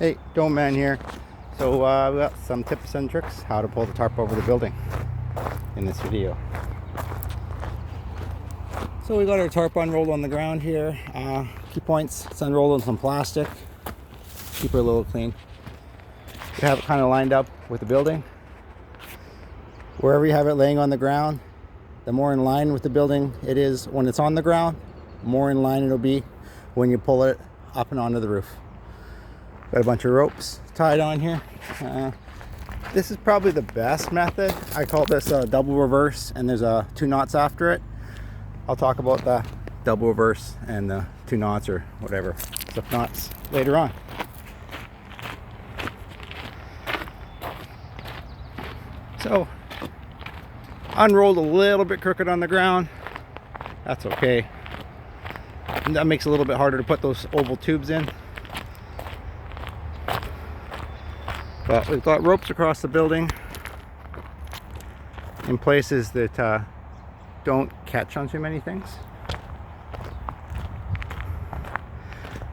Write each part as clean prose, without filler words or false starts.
Hey, DomeMan here. So we got some tips and tricks how to pull the tarp over the building in this video. So we got our tarp unrolled on the ground here. Key points, it's unrolled in some plastic. Keep it a little clean. You have it kind of lined up with the building. Wherever you have it laying on the ground, the more in line with the building it is when it's on the ground, more in line it'll be when you pull it up and onto the roof. Got a bunch of ropes tied on here. This is probably the best method. I call this a double reverse, and there's 2 knots after it. I'll talk about the double reverse and the 2 knots or whatever, slip knots, later on. So, unrolled a little bit crooked on the ground. That's okay. And that makes it a little bit harder to put those oval tubes in. But we've got ropes across the building in places that don't catch on too many things.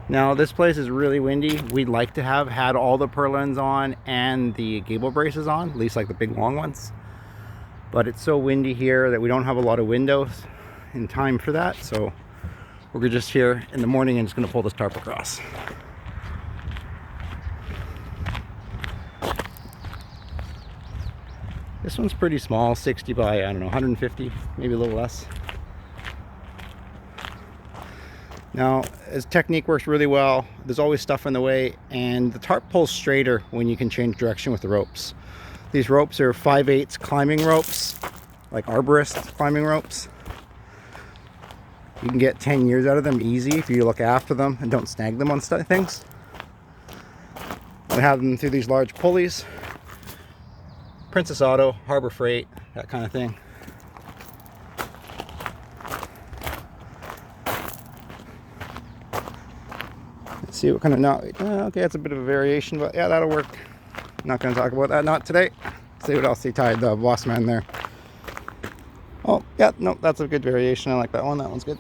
Now this place is really windy. We'd like to have had all the purlins on and the gable braces on, at least like the big long ones. But it's so windy here that we don't have a lot of windows in time for that. So we're just here in the morning and just gonna pull this tarp across. This one's pretty small, 60 by, I don't know, 150, maybe a little less. Now, this technique works really well. There's always stuff in the way, and the tarp pulls straighter when you can change direction with the ropes. These ropes are 5/8 climbing ropes, like arborist climbing ropes. You can get 10 years out of them easy if you look after them and don't snag them on things. I have them through these large pulleys. Princess Auto, Harbor Freight, that kind of thing. Let's see what kind of knot. Okay, that's a bit of a variation, but yeah, that'll work. I'm not going to talk about that knot today. See what else he tied the boss man there. Oh, yeah, no, that's a good variation. I like that one. That one's good.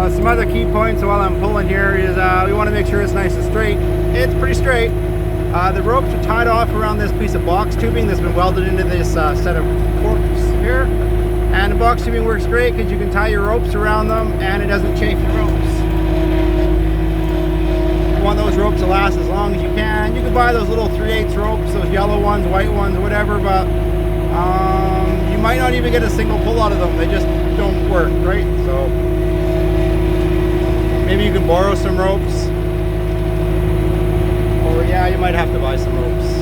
Some other key points while I'm pulling here is we want to make sure it's nice and straight. It's pretty straight. The ropes are tied off around this piece of box tubing that's been welded into this set of forks here. And the box tubing works great because you can tie your ropes around them and it doesn't chafe your ropes. You want those ropes to last as long as you can. You can buy those little 3/8 ropes, those yellow ones, white ones, whatever, but you might not even get a single pull out of them. They just don't work, right? So maybe you can borrow some ropes, or yeah, you might have to buy some ropes.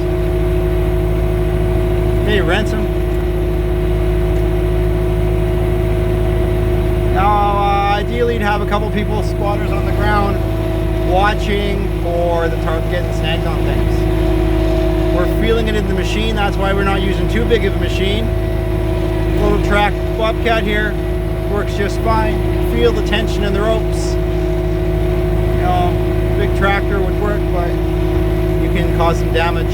Maybe rent them. Now, ideally you'd have a couple people, squatters on the ground, watching for the tarp getting snagged on things. We're feeling it in the machine, that's why we're not using too big of a machine. Little track bobcat here, works just fine. Feel the tension in the ropes. Big tractor would work, but you can cause some damage.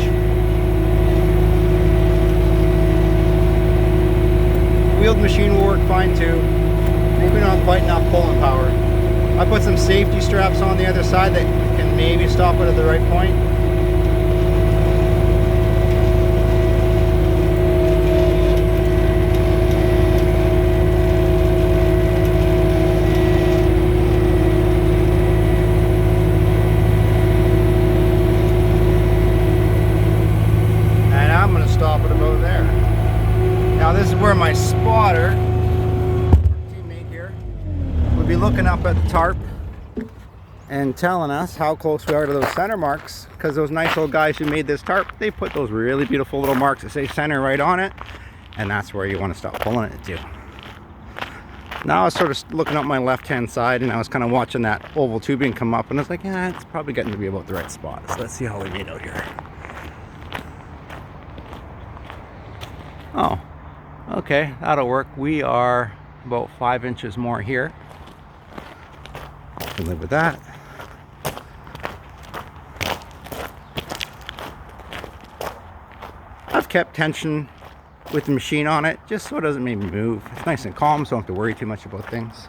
Wheeled machine will work fine too. Maybe not quite enough pulling power. I put some safety straps on the other side that can maybe stop it at the right point. spotter, our teammate here, would be looking up at the tarp and telling us how close we are to those center marks, because those nice old guys who made this tarp, they put those really beautiful little marks that say center right on it, and that's where you want to stop pulling it to. Now I was sort of looking up my left hand side, and I was kind of watching that oval tubing come up, and I was like, yeah, it's probably getting to be about the right spot. So let's see how we made out here. Oh, okay, that'll work. We are about 5 inches more here. I can live with that. I've kept tension with the machine on it just so it doesn't make me move. It's nice and calm, so I don't have to worry too much about things.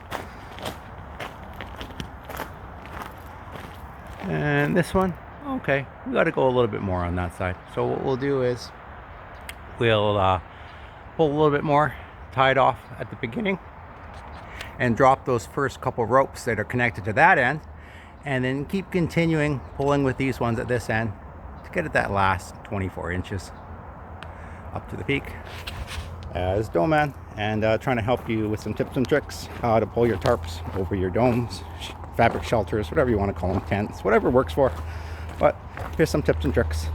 And this one, okay, we got to go a little bit more on that side. So what we'll do is we'll pull a little bit more, tie it off at the beginning, and drop those first couple ropes that are connected to that end, and then keep continuing pulling with these ones at this end to get at that last 24 inches up to the peak. As DomeMan, and trying to help you with some tips and tricks how to pull your tarps over your domes, fabric shelters, whatever you want to call them, tents, whatever works for. But here's some tips and tricks.